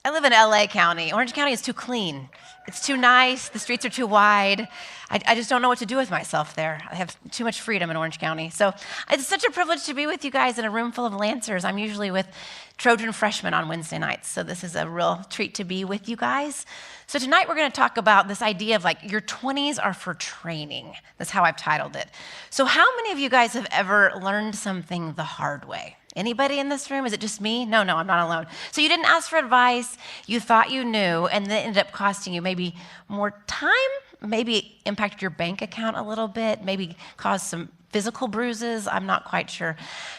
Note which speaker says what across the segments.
Speaker 1: I live in LA County. Orange County is too clean. It's too nice. The streets are too wide. I just don't know what to do with myself there. I have too much freedom in Orange County. So it's such a privilege to be with you guys in a room full of Lancers. I'm usually with Trojan freshmen on Wednesday nights. So this is a real treat to be with you guys. So tonight we're going to talk about this idea of like your 20s are for training. That's how I've titled it. So how many of you guys have ever learned something the hard way? Anybody in this room? Is it just me? No, I'm not alone. So you didn't ask for advice, you thought you knew, and then it ended up costing you maybe more time, maybe impacted your bank account a little bit, maybe caused some physical bruises, I'm not quite sure.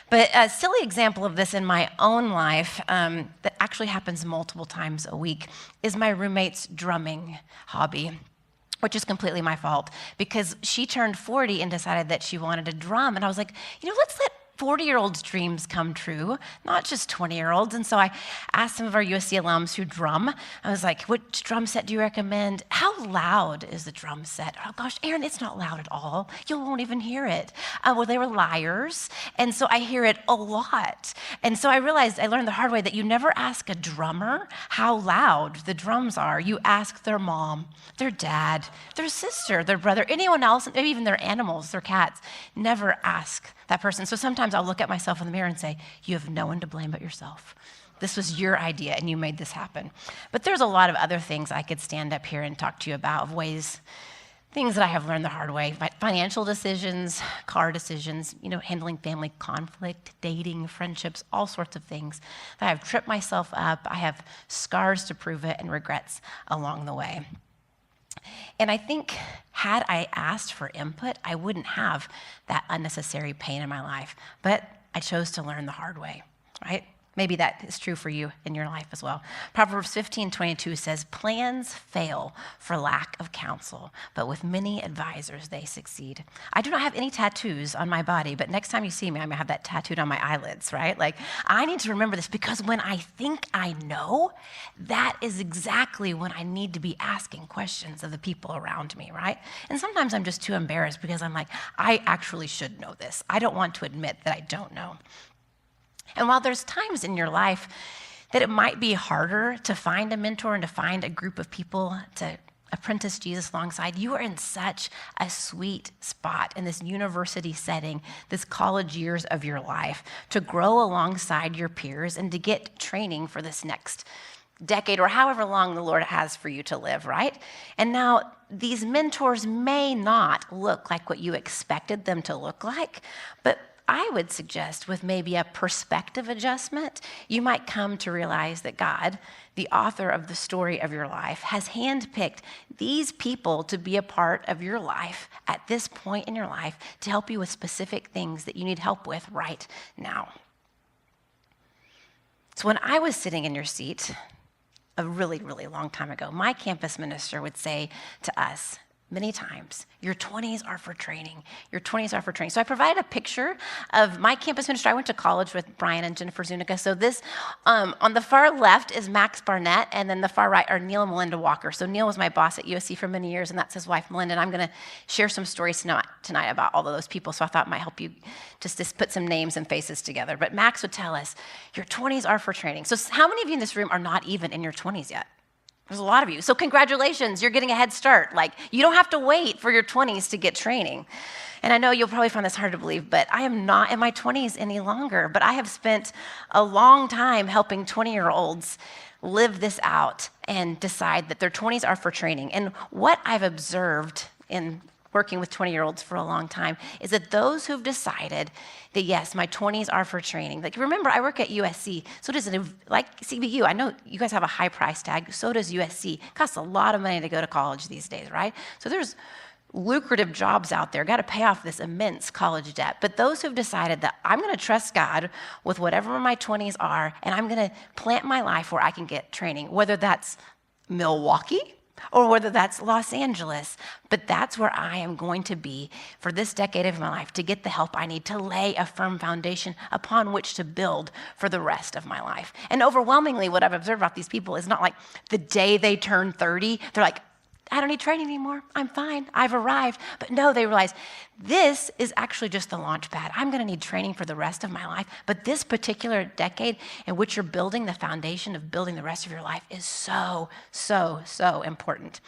Speaker 1: But a silly example of this in my own life that actually happens multiple times a week is my roommate's drumming hobby, which is completely my fault because she turned 40 and decided that she wanted to drum. And I was like, let's let 40-year-olds' dreams come true, not just 20-year-olds. And so I asked some of our USC alums who drum. I was like, which drum set do you recommend? How loud is the drum set? Oh gosh, Erin, it's not loud at all. You won't even hear it. Well, they were liars. And so I hear it a lot. And so I learned the hard way that you never ask a drummer how loud the drums are. You ask their mom, their dad, their sister, their brother, anyone else, maybe even their animals, their cats. Never ask that person. So sometimes I'll look at myself in the mirror and say, you have no one to blame but yourself. This was your idea and you made this happen. But there's a lot of other things I could stand up here and talk to you about of things that I have learned the hard way. Financial decisions, car decisions, handling family conflict, dating, friendships, all sorts of things. I have tripped myself up. I have scars to prove it and regrets along the way. And I think had I asked for input, I wouldn't have that unnecessary pain in my life. But I chose to learn the hard way, right? Maybe that is true for you in your life as well. Proverbs 15:22 says, plans fail for lack of counsel, but with many advisors they succeed. I do not have any tattoos on my body, but next time you see me, I'm gonna have that tattooed on my eyelids, right? Like, I need to remember this because when I think I know, that is exactly when I need to be asking questions of the people around me, right? And sometimes I'm just too embarrassed because I'm like, I actually should know this. I don't want to admit that I don't know. And while there's times in your life that it might be harder to find a mentor and to find a group of people to apprentice Jesus alongside, you are in such a sweet spot in this university setting, this college years of your life, to grow alongside your peers and to get training for this next decade or however long the Lord has for you to live, right? And now these mentors may not look like what you expected them to look like, but I would suggest with maybe a perspective adjustment, you might come to realize that God, the author of the story of your life, has handpicked these people to be a part of your life at this point in your life to help you with specific things that you need help with right now. So when I was sitting in your seat a really, really long time ago, my campus minister would say to us, many times, your 20s are for training. Your 20s are for training. So I provided a picture of my campus minister. I went to college with Brian and Jennifer Zuniga. So this, on the far left is Max Barnett, and then the far right are Neil and Melinda Walker. So Neil was my boss at USC for many years, and that's his wife, Melinda. And I'm going to share some stories tonight about all of those people. So I thought it might help you just to put some names and faces together. But Max would tell us, your 20s are for training. So how many of you in this room are not even in your 20s yet? There's a lot of you. So congratulations, you're getting a head start. Like, you don't have to wait for your 20s to get training. And I know you'll probably find this hard to believe, but I am not in my 20s any longer. But I have spent a long time helping 20-year-olds live this out and decide that their 20s are for training. And what I've observed in working with 20-year-olds for a long time is that those who've decided that, yes, my 20s are for training. Like, remember, I work at USC, so does like CBU. I know you guys have a high price tag, so does USC. It costs a lot of money to go to college these days, right? So there's lucrative jobs out there, got to pay off this immense college debt. But those who've decided that I'm going to trust God with whatever my 20s are, and I'm going to plant my life where I can get training, whether that's Milwaukee, or whether that's Los Angeles, but that's where I am going to be for this decade of my life to get the help I need to lay a firm foundation upon which to build for the rest of my life. And overwhelmingly, what I've observed about these people is not like the day they turn 30, they're like, I don't need training anymore. I'm fine. I've arrived. But no, they realize this is actually just the launch pad. I'm going to need training for the rest of my life. But this particular decade in which you're building the foundation of building the rest of your life is so, so, so important.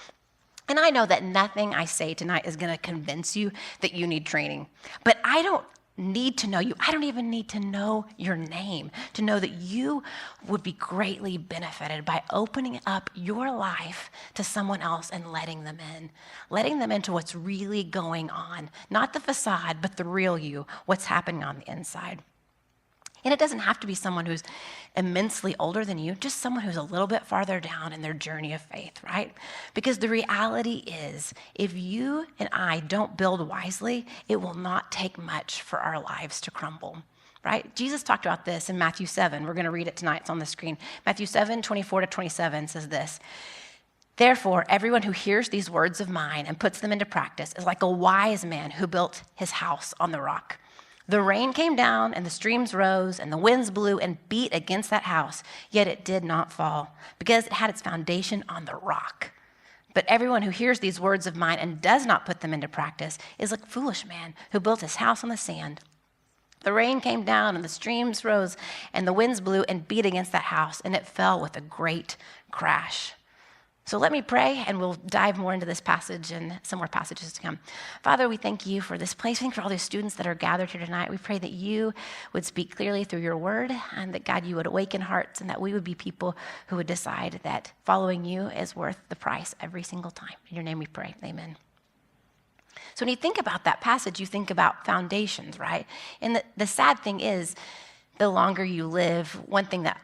Speaker 1: And I know that nothing I say tonight is going to convince you that you need training. But I don't need to know you. I don't even need to know your name to know that you would be greatly benefited by opening up your life to someone else and letting them into what's really going on. Not the facade, but the real you, what's happening on the inside. And it doesn't have to be someone who's immensely older than you, just someone who's a little bit farther down in their journey of faith, right? Because the reality is, if you and I don't build wisely, it will not take much for our lives to crumble, right? Jesus talked about this in Matthew 7. We're going to read it tonight. It's on the screen. Matthew 7, 24 to 27 says this. Therefore, everyone who hears these words of mine and puts them into practice is like a wise man who built his house on the rock. The rain came down and the streams rose and the winds blew and beat against that house, yet it did not fall because it had its foundation on the rock. But everyone who hears these words of mine and does not put them into practice is like a foolish man who built his house on the sand. The rain came down and the streams rose and the winds blew and beat against that house, and it fell with a great crash. So let me pray, and we'll dive more into this passage and some more passages to come. Father, we thank you for this place. Thank you for all these students that are gathered here tonight. We pray that you would speak clearly through your word, and that, God, you would awaken hearts, and that we would be people who would decide that following you is worth the price every single time. In your name we pray. Amen. So when you think about that passage, you think about foundations, right? And the sad thing is, the longer you live, one thing that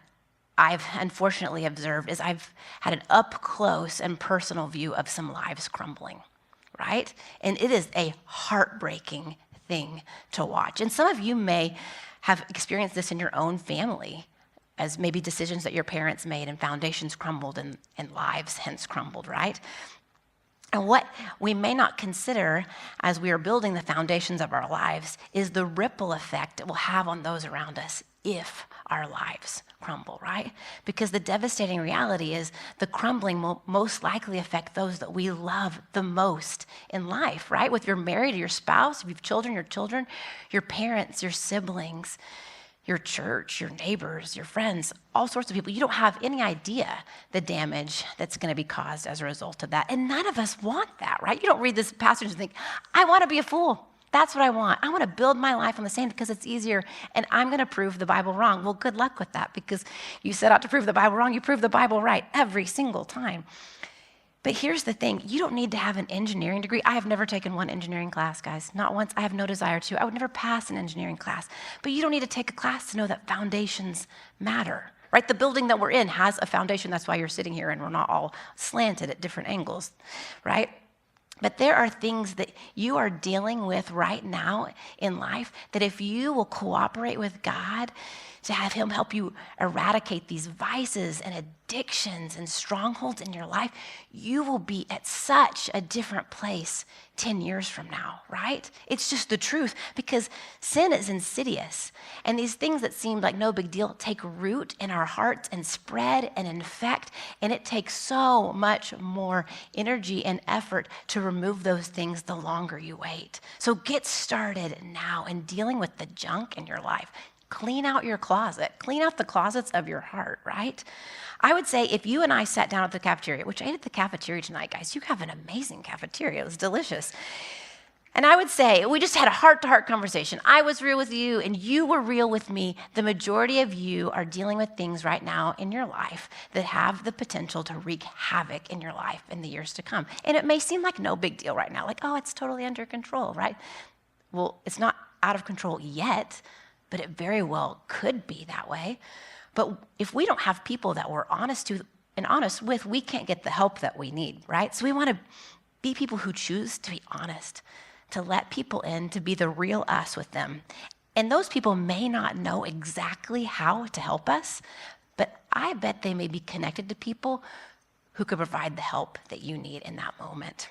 Speaker 1: I've unfortunately observed is I've had an up close and personal view of some lives crumbling, right? And it is a heartbreaking thing to watch. And some of you may have experienced this in your own family, as maybe decisions that your parents made and foundations crumbled and lives hence crumbled, right? And what we may not consider as we are building the foundations of our lives is the ripple effect it will have on those around us if our lives crumble, right? Because the devastating reality is the crumbling will most likely affect those that we love the most in life, right? With your married or your spouse, if you have children, your parents, your siblings, your church, your neighbors, your friends, all sorts of people. You don't have any idea the damage that's going to be caused as a result of that. And none of us want that, right? You don't read this passage and think, I want to be a fool. That's what I want. I want to build my life on the sand because it's easier, and I'm going to prove the Bible wrong. Well, good luck with that, because you set out to prove the Bible wrong. You prove the Bible right every single time. But here's the thing. You don't need to have an engineering degree. I have never taken one engineering class, guys. Not once. I have no desire to. I would never pass an engineering class. But you don't need to take a class to know that foundations matter, right? The building that we're in has a foundation. That's why you're sitting here and we're not all slanted at different angles, right? But there are things that you are dealing with right now in life that if you will cooperate with God to have him help you eradicate these vices and addictions and strongholds in your life, you will be at such a different place 10 years from now, right? It's just the truth, because sin is insidious. And these things that seem like no big deal take root in our hearts and spread and infect. And it takes so much more energy and effort to remove those things the longer you wait. So get started now in dealing with the junk in your life. Clean out your closet. Clean out the closets of your heart, right? I would say if you and I sat down at the cafeteria, which I ate at the cafeteria tonight, guys, you have an amazing cafeteria. It was delicious. And I would say we just had a heart-to-heart conversation. I was real with you and you were real with me. The majority of you are dealing with things right now in your life that have the potential to wreak havoc in your life in the years to come. And it may seem like no big deal right now, like, oh, it's totally under control, right? Well, it's not out of control yet, but it very well could be that way. But if we don't have people that we're honest to and honest with, we can't get the help that we need, right? So we want to be people who choose to be honest, to let people in, to be the real us with them. And those people may not know exactly how to help us, but I bet they may be connected to people who could provide the help that you need in that moment.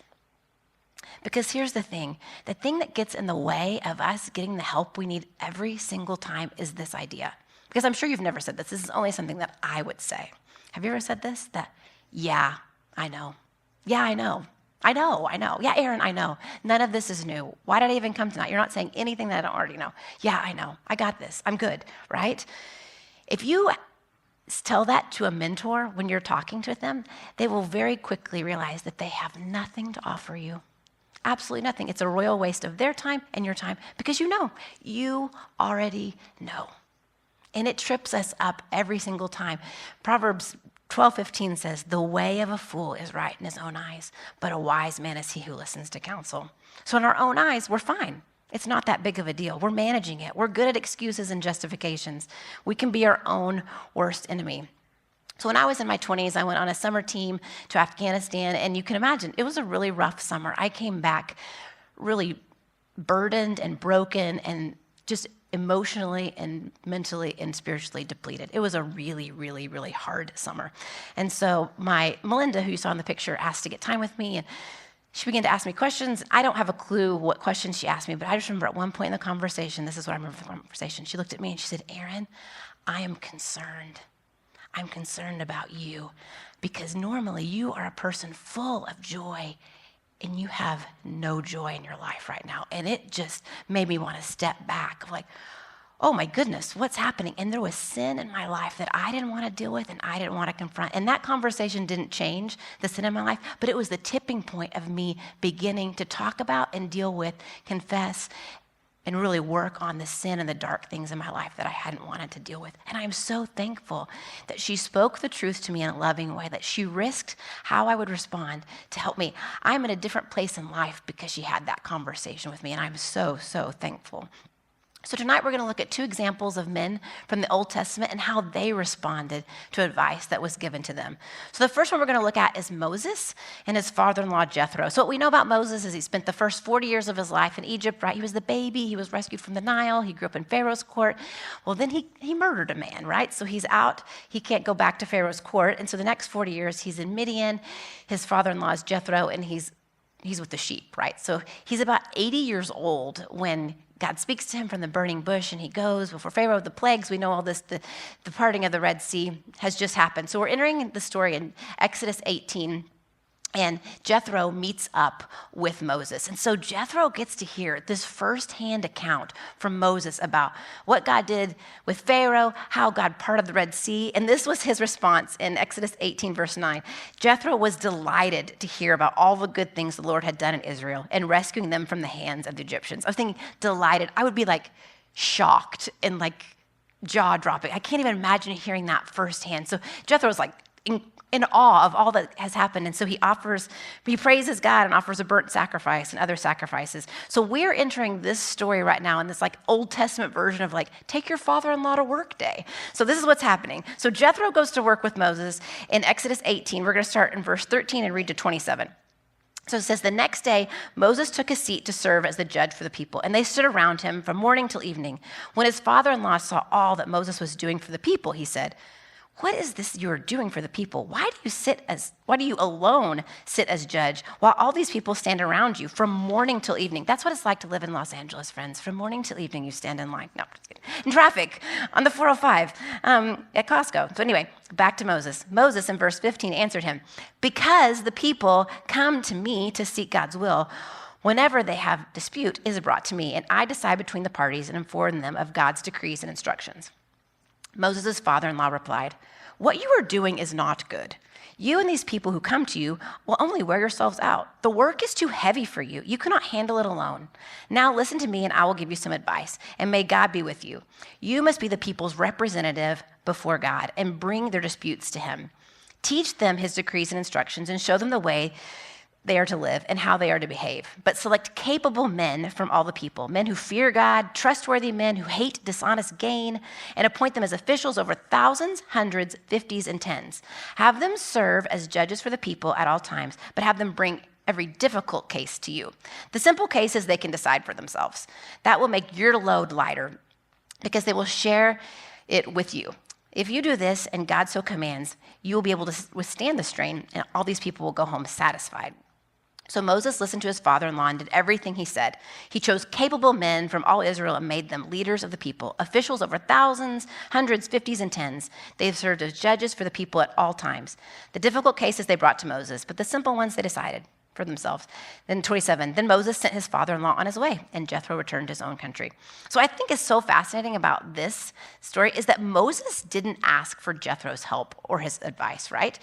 Speaker 1: Because here's the thing that gets in the way of us getting the help we need every single time is this idea. Because I'm sure you've never said this. This is only something that I would say. Have you ever said this? That, yeah, I know. Yeah, I know. I know. Yeah, Erin, I know. None of this is new. Why did I even come tonight? You're not saying anything that I don't already know. Yeah, I know. I got this. I'm good, right? If you tell that to a mentor when you're talking to them, they will very quickly realize that they have nothing to offer you. Absolutely nothing. It's a royal waste of their time and your time because you already know. And it trips us up every single time. Proverbs 12:15 says, the way of a fool is right in his own eyes, but a wise man is he who listens to counsel. So in our own eyes, we're fine. It's not that big of a deal. We're managing it. We're good at excuses and justifications. We can be our own worst enemy. So when I was in my 20s, I went on a summer team to Afghanistan, and you can imagine, it was a really rough summer. I came back really burdened and broken and just emotionally and mentally and spiritually depleted. It was a really, really, really hard summer. And so my Melinda, who you saw in the picture, asked to get time with me, and she began to ask me questions. I don't have a clue what questions she asked me, but I just remember at one point in the conversation, this is what I remember from the conversation, she looked at me and she said, Erin, I am concerned. I'm concerned about you because normally you are a person full of joy and you have no joy in your life right now. And it just made me want to step back, like, oh my goodness, what's happening? And there was sin in my life that I didn't want to deal with and I didn't want to confront. And that conversation didn't change the sin in my life, but it was the tipping point of me beginning to talk about and deal with, confess, and really work on the sin and the dark things in my life that I hadn't wanted to deal with. And I'm so thankful that she spoke the truth to me in a loving way, that she risked how I would respond to help me. I'm in a different place in life because she had that conversation with me, and I'm so, so thankful. So tonight we're going to look at two examples of men from the Old Testament and how they responded to advice that was given to them. So the first one we're going to look at is Moses and his father-in-law Jethro. So what we know about Moses is he spent the first 40 years of his life in Egypt, right? He was the baby. He was rescued from the Nile. He grew up in Pharaoh's court. Well, then he murdered a man, right? So he's out. He can't go back to Pharaoh's court. And so the next 40 years he's in Midian. His father-in-law is Jethro, and he's with the sheep, right? So he's about 80 years old when God speaks to him from the burning bush, and he goes before Pharaoh. The plagues, we know all this, the parting of the Red Sea has just happened. So we're entering the story in Exodus 18, and Jethro meets up with Moses. And so Jethro gets to hear this firsthand account from Moses about what God did with Pharaoh, how God parted the Red Sea. And this was his response in Exodus 18, verse 9. Jethro was delighted to hear about all the good things the Lord had done in Israel and rescuing them from the hands of the Egyptians. I was thinking delighted. I would be like shocked and like jaw-dropping. I can't even imagine hearing that firsthand. So Jethro was like in awe of all that has happened. And so he praises God and offers a burnt sacrifice and other sacrifices. So we're entering this story right now in this like Old Testament version of like, take your father-in-law to work day. So this is what's happening. So Jethro goes to work with Moses in Exodus 18. We're going to start in verse 13 and read to 27. So it says, the next day, Moses took his seat to serve as the judge for the people, and they stood around him from morning till evening. When his father-in-law saw all that Moses was doing for the people, he said, what is this you are doing for the people? Why do you alone sit as judge while all these people stand around you from morning till evening? That's what it's like to live in Los Angeles, friends. From morning till evening, you stand in line. No, just kidding. In traffic on the 405 at Costco. So anyway, back to Moses. Moses in verse 15 answered him, because the people come to me to seek God's will. Whenever they have dispute, it is brought to me, and I decide between the parties and inform them of God's decrees and instructions. Moses' father-in-law replied, what you are doing is not good. You and these people who come to you will only wear yourselves out. The work is too heavy for you. You cannot handle it alone. Now listen to me and I will give you some advice, and may God be with you. You must be the people's representative before God and bring their disputes to him. Teach them his decrees and instructions and show them the way they are to live and how they are to behave. But select capable men from all the people, men who fear God, trustworthy men who hate dishonest gain, and appoint them as officials over thousands, hundreds, fifties, and tens. Have them serve as judges for the people at all times, but have them bring every difficult case to you. The simple cases they can decide for themselves. That will make your load lighter because they will share it with you. If you do this and God so commands, you will be able to withstand the strain, and all these people will go home satisfied. So Moses listened to his father-in-law and did everything he said. He chose capable men from all Israel and made them leaders of the people, officials over thousands, hundreds, fifties, and tens. They have served as judges for the people at all times. The difficult cases they brought to Moses, but the simple ones they decided. for themselves. Then 27, then Moses sent his father-in-law on his way, and Jethro returned to his own country. So I think is so fascinating about this story is that Moses didn't ask for Jethro's help or his advice, right?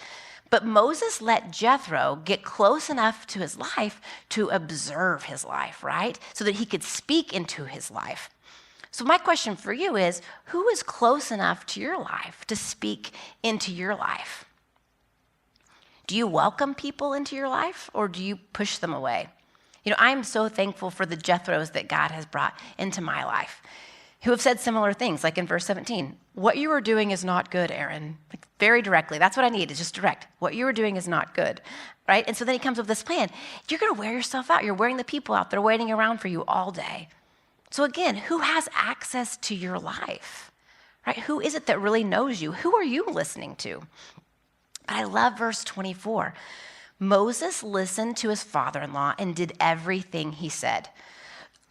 Speaker 1: But Moses let Jethro get close enough to his life to observe his life, right? So that he could speak into his life. So my question for you is, who is close enough to your life to speak into your life? Do you welcome people into your life or do you push them away? I'm so thankful for the Jethros that God has brought into my life who have said similar things, like in verse 17, what you are doing is not good, Erin. Like very directly. That's what I need, is just direct. What you are doing is not good, right? And so then he comes with this plan. You're going to wear yourself out. You're wearing the people out. They're waiting around for you all day. So again, who has access to your life, right? Who is it that really knows you? Who are you listening to? But I love verse 24. Moses listened to his father-in-law and did everything he said.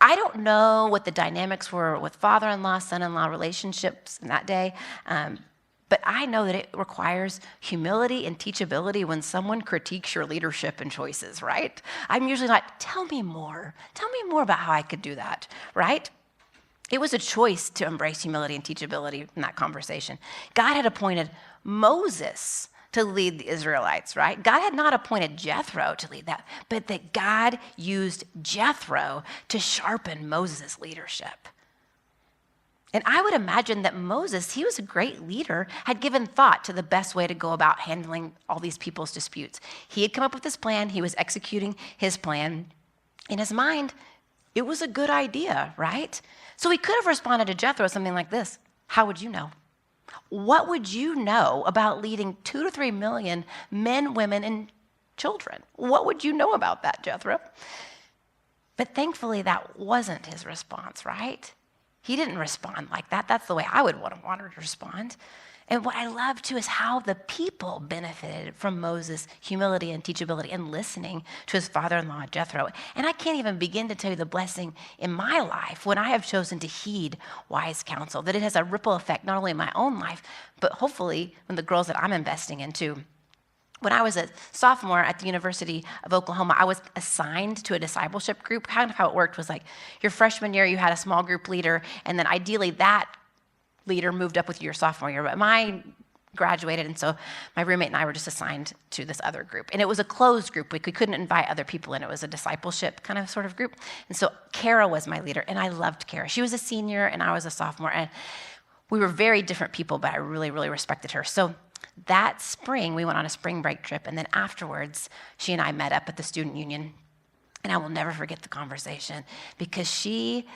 Speaker 1: I don't know what the dynamics were with father-in-law, son-in-law relationships in that day, but I know that it requires humility and teachability when someone critiques your leadership and choices, right? I'm usually like, tell me more. Tell me more about how I could do that, right? It was a choice to embrace humility and teachability in that conversation. God had appointed Moses to lead the Israelites, right? God had not appointed Jethro to lead that, but that God used Jethro to sharpen Moses' leadership. And I would imagine that Moses, he was a great leader, had given thought to the best way to go about handling all these people's disputes. He had come up with this plan. He was executing his plan. In his mind, it was a good idea, right? So he could have responded to Jethro something like this. How would you know? What would you know about leading 2 to 3 million men, women, and children? What would you know about that, Jethro? But thankfully, that wasn't his response, right? He didn't respond like that. That's the way I would want to respond. And what I love, too, is how the people benefited from Moses' humility and teachability and listening to his father-in-law, Jethro. And I can't even begin to tell you the blessing in my life when I have chosen to heed wise counsel, that it has a ripple effect not only in my own life, but hopefully in the girls that I'm investing in, too. When I was a sophomore at the University of Oklahoma, I was assigned to a discipleship group. Kind of how it worked was like your freshman year, you had a small group leader, and then ideally that leader moved up with your sophomore year. But mine graduated, and so my roommate and I were just assigned to this other group. And it was a closed group. We couldn't invite other people in. It was a discipleship kind of sort of group. And so Kara was my leader, and I loved Kara. She was a senior, and I was a sophomore. And we were very different people, but I really, really respected her. So that spring, we went on a spring break trip, and then afterwards, she and I met up at the student union, and I will never forget the conversation because she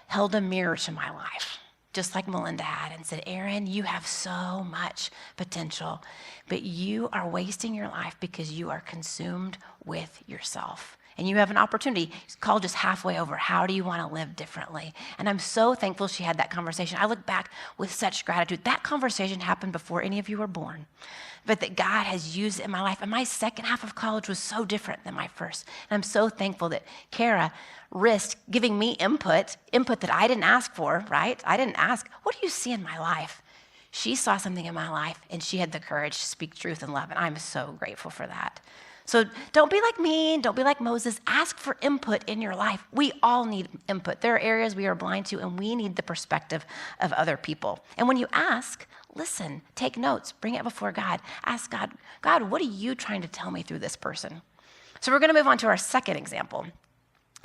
Speaker 1: held a mirror to my life, just like Melinda had, and said, Erin, you have so much potential, but you are wasting your life because you are consumed with yourself. And you have an opportunity. It's called just halfway over. How do you want to live differently? And I'm so thankful she had that conversation. I look back with such gratitude. That conversation happened before any of you were born, but that God has used it in my life. And my second half of college was so different than my first. And I'm so thankful that Kara risked giving me input that I didn't ask for, right? I didn't ask, what do you see in my life? She saw something in my life, and she had the courage to speak truth and love, and I'm so grateful for that. So don't be like me, don't be like Moses. Ask for input in your life. We all need input. There are areas we are blind to, and we need the perspective of other people. And when you ask, listen, take notes, bring it before God. Ask God, God, what are you trying to tell me through this person? So we're going to move on to our second example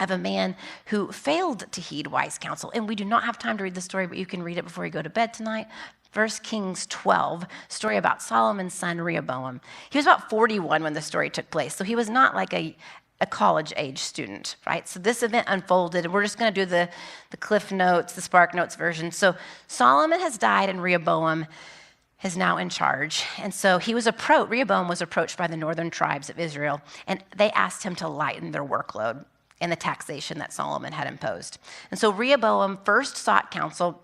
Speaker 1: of a man who failed to heed wise counsel. And we do not have time to read the story, but you can read it before you go to bed tonight. 1 Kings 12, story about Solomon's son, Rehoboam. He was about 41 when the story took place, so he was not like a college-age student, right? So this event unfolded, and we're just going to do the Cliff Notes, the Spark Notes version. So Solomon has died, and Rehoboam is now in charge. And so Rehoboam was approached by the northern tribes of Israel, and they asked him to lighten their workload and the taxation that Solomon had imposed. And so Rehoboam first sought counsel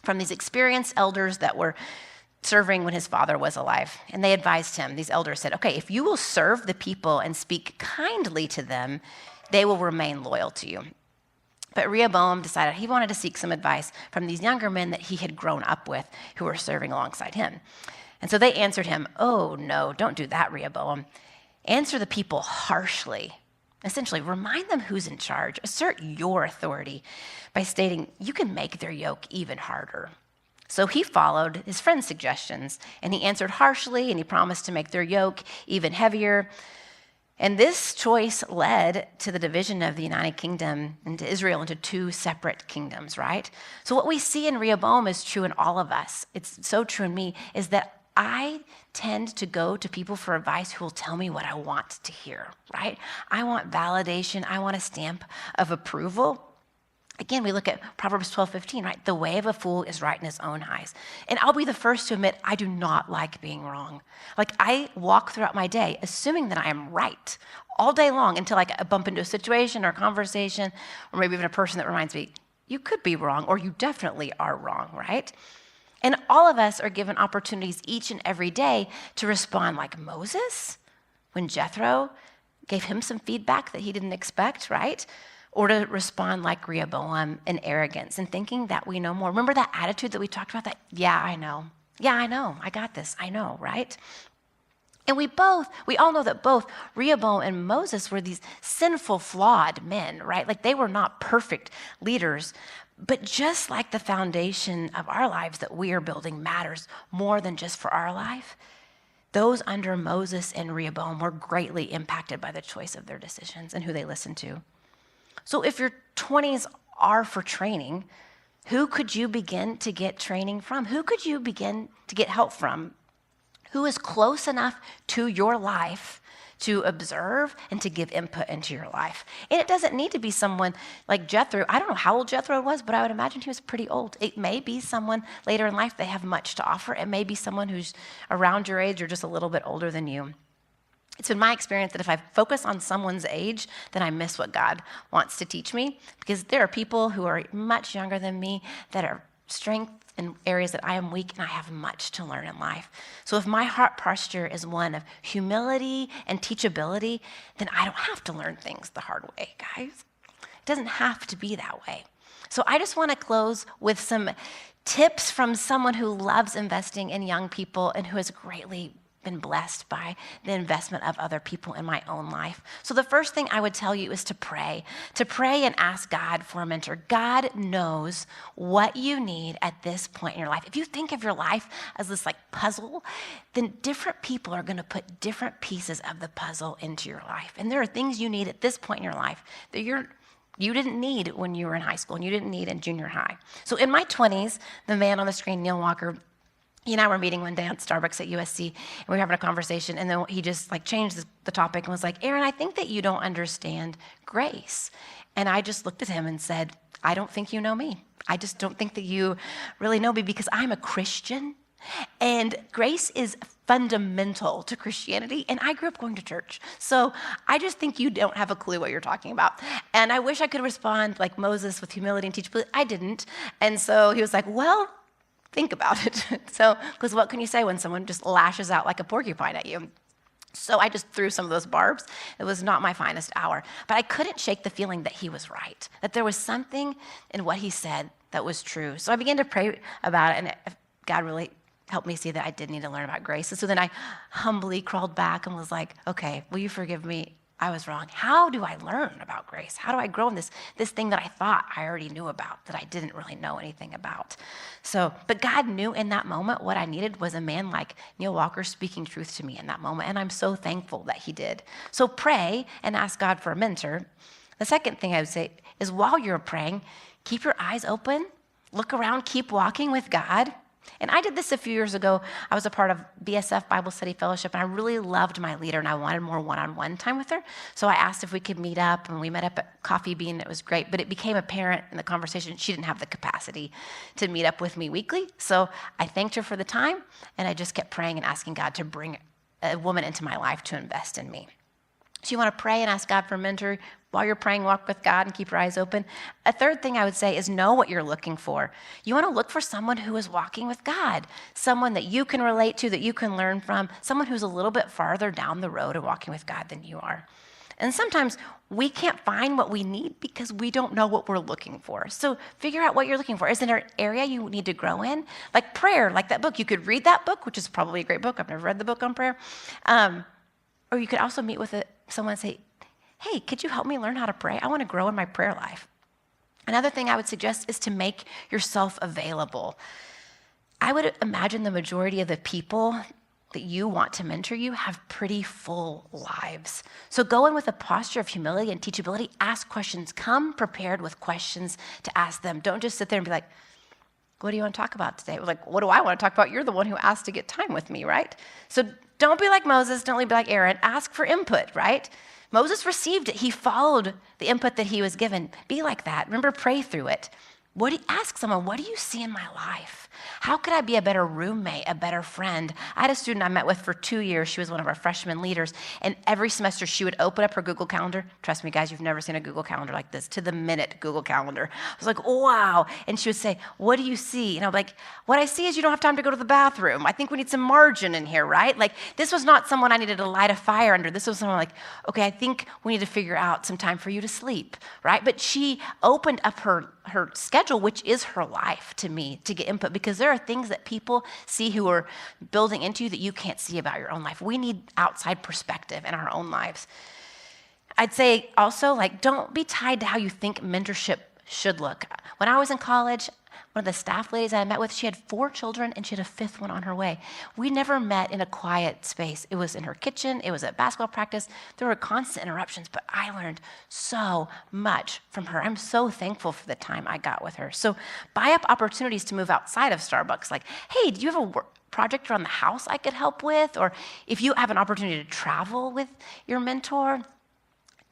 Speaker 1: from these experienced elders that were serving when his father was alive. And they advised him, these elders said, okay, if you will serve the people and speak kindly to them, they will remain loyal to you. But Rehoboam decided he wanted to seek some advice from these younger men that he had grown up with who were serving alongside him. And so they answered him, oh no, don't do that, Rehoboam. Answer the people harshly. Essentially, remind them who's in charge. Assert your authority by stating you can make their yoke even harder. So he followed his friend's suggestions, and he answered harshly, and he promised to make their yoke even heavier. And this choice led to the division of the United Kingdom into Israel into two separate kingdoms, right? So what we see in Rehoboam is true in all of us. It's so true in me, is that I tend to go to people for advice who will tell me what I want to hear, right? I want validation. I want a stamp of approval. Again, we look at Proverbs 12:15, right? The way of a fool is right in his own eyes. And I'll be the first to admit I do not like being wrong. Like I walk throughout my day assuming that I am right all day long until I bump into a situation or a conversation or maybe even a person that reminds me, you could be wrong or you definitely are wrong, right? And all of us are given opportunities each and every day to respond like Moses when Jethro gave him some feedback that he didn't expect, right? Or to respond like Rehoboam in arrogance and thinking that we know more. Remember that attitude that we talked about? That, yeah, I know. Yeah, I know. I got this. I know, right? And we all know that both Rehoboam and Moses were these sinful, flawed men, right? Like they were not perfect leaders. But just like the foundation of our lives that we are building matters more than just for our life, those under Moses and Rehoboam were greatly impacted by the choice of their decisions and who they listened to. So if your 20s are for training, who could you begin to get training from? Who could you begin to get help from? Who is close enough to your life to observe and to give input into your life? And it doesn't need to be someone like Jethro. I don't know how old Jethro was, but I would imagine he was pretty old. It may be someone later in life, they have much to offer. It may be someone who's around your age or just a little bit older than you. It's been my experience that if I focus on someone's age, then I miss what God wants to teach me, because there are people who are much younger than me that are strength in areas that I am weak, and I have much to learn in life. So if my heart posture is one of humility and teachability, then I don't have to learn things the hard way, guys. It doesn't have to be that way. So I just want to close with some tips from someone who loves investing in young people and who has greatly been blessed by the investment of other people in my own life. So the first thing I would tell you is to pray and ask God for a mentor. God knows what you need at this point in your life. If you think of your life as this like puzzle, then different people are going to put different pieces of the puzzle into your life. And there are things you need at this point in your life that you didn't need when you were in high school and you didn't need in junior high. So in my 20s, the man on the screen, Neil Walker, he and I were meeting one day at Starbucks at USC, and we were having a conversation, and then he just like changed the topic and was like, Erin, I think that you don't understand grace. And I just looked at him and said, I don't think you know me. I just don't think that you really know me, because I'm a Christian, and grace is fundamental to Christianity, and I grew up going to church. So I just think you don't have a clue what you're talking about. And I wish I could respond like Moses with humility and teachability. I didn't. And so he was like, well, think about it. So, because what can you say when someone just lashes out like a porcupine at you? So I just threw some of those barbs. It was not my finest hour. But I couldn't shake the feeling that he was right, that there was something in what he said that was true. So I began to pray about it, and God really helped me see that I did need to learn about grace. And so then I humbly crawled back and was like, okay, will you forgive me? I was wrong. How do I learn about grace? How do I grow in this thing that I thought I already knew about, that I didn't really know anything about? So, but God knew in that moment what I needed was a man like Neil Walker speaking truth to me in that moment, and I'm so thankful that he did. So pray and ask God for a mentor. The second thing I would say is while you're praying, keep your eyes open, look around, keep walking with God. And I did this a few years ago. I was a part of BSF Bible Study Fellowship, and I really loved my leader, and I wanted more one-on-one time with her. So I asked if we could meet up, and we met up at Coffee Bean. It was great, but it became apparent in the conversation she didn't have the capacity to meet up with me weekly. So I thanked her for the time, and I just kept praying and asking God to bring a woman into my life to invest in me. So you want to pray and ask God for a mentor. While you're praying, walk with God and keep your eyes open. A third thing I would say is know what you're looking for. You want to look for someone who is walking with God, someone that you can relate to, that you can learn from, someone who's a little bit farther down the road of walking with God than you are. And sometimes we can't find what we need because we don't know what we're looking for. So figure out what you're looking for. Is there an area you need to grow in? Like prayer, like that book. You could read that book, which is probably a great book. I've never read the book on prayer. Or you could also meet with someone and say, hey, could you help me learn how to pray? I want to grow in my prayer life. Another thing I would suggest is to make yourself available. I would imagine the majority of the people that you want to mentor you have pretty full lives. So go in with a posture of humility and teachability. Ask questions. Come prepared with questions to ask them. Don't just sit there and be like, what do you want to talk about today? Like, what do I want to talk about? You're the one who asked to get time with me, right? So don't be like Moses. Don't be like Erin. Ask for input, right? Moses received it. He followed the input that he was given. Be like that. Remember, pray through it. Ask someone, what do you see in my life? How could I be a better roommate, a better friend? I had a student I met with for 2 years. She was one of our freshman leaders. And every semester she would open up her Google Calendar. Trust me, guys, you've never seen a Google Calendar like this. To the minute Google Calendar. I was like, wow. And she would say, what do you see? And I'm like, what I see is you don't have time to go to the bathroom. I think we need some margin in here, right? Like, this was not someone I needed to light a fire under. This was someone like, okay, I think we need to figure out some time for you to sleep, right? But she opened up her schedule, which is her life, to me, to get input, because there are things that people see who are building into you that you can't see about your own life. We need outside perspective in our own lives. I'd say also, like, don't be tied to how you think mentorship should look. When I was in college, one of the staff ladies I met with, she had 4 children and she had a 5th one on her way. We never met in a quiet space. It was in her kitchen. It was at basketball practice. There were constant interruptions, but I learned so much from her. I'm so thankful for the time I got with her. So buy up opportunities to move outside of Starbucks. Like, hey, do you have a project around the house I could help with? Or if you have an opportunity to travel with your mentor,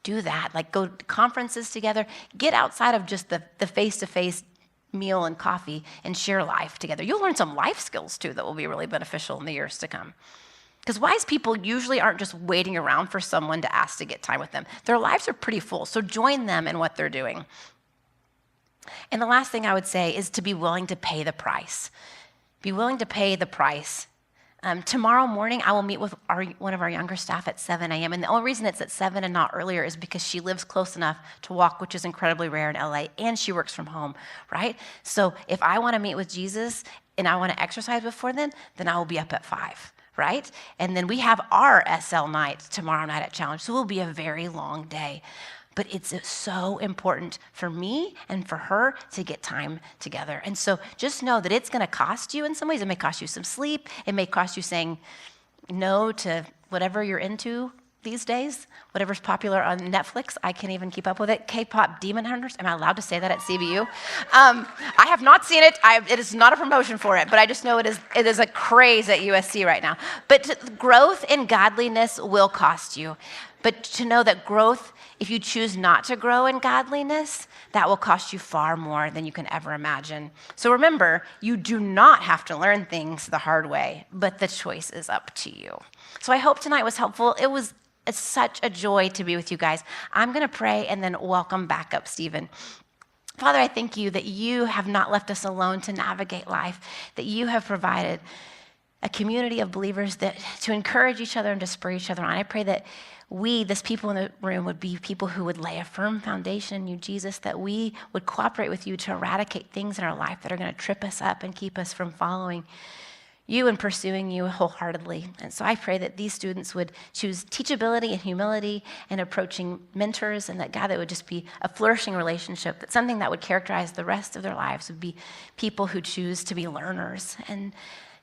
Speaker 1: do that. Like, go to conferences together. Get outside of just the face-to-face meal and coffee and share life together. You'll learn some life skills too that will be really beneficial in the years to come. Because wise people usually aren't just waiting around for someone to ask to get time with them. Their lives are pretty full, so join them in what they're doing. And the last thing I would say is to be willing to pay the price. Be willing to pay the price. Tomorrow morning, I will meet with one of our younger staff at 7 a.m. And the only reason it's at 7 and not earlier is because she lives close enough to walk, which is incredibly rare in LA, and she works from home, right? So if I want to meet with Jesus and I want to exercise before then I will be up at 5, right? And then we have our SL night tomorrow night at Challenge, so it will be a very long day. But it's so important for me and for her to get time together. And so just know that it's going to cost you in some ways. It may cost you some sleep. It may cost you saying no to whatever you're into these days, whatever's popular on Netflix. I can't even keep up with it. K-pop Demon Hunters. Am I allowed to say that at CBU? I have not seen it. It is not a promotion for it, but I just know it is a craze at USC right now. But growth in godliness will cost you. But to know that growth, if you choose not to grow in godliness, that will cost you far more than you can ever imagine. So remember, you do not have to learn things the hard way, but the choice is up to you. So I hope tonight was helpful. It's such a joy to be with you guys. I'm going to pray and then welcome back up Stephen. Father, I thank you that you have not left us alone to navigate life, that you have provided a community of believers that to encourage each other and to spur each other on. I pray that we, this people in the room, would be people who would lay a firm foundation in you, Jesus, that we would cooperate with you to eradicate things in our life that are going to trip us up and keep us from following you and pursuing you wholeheartedly. And so I pray that these students would choose teachability and humility in approaching mentors, and that, God, that would just be a flourishing relationship, that something that would characterize the rest of their lives would be people who choose to be learners. And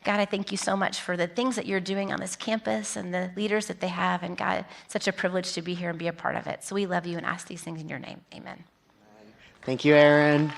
Speaker 1: God, I thank you so much for the things that you're doing on this campus and the leaders that they have. And God, it's such a privilege to be here and be a part of it. So we love you and ask these things in your name. Amen.
Speaker 2: Thank you, Erin.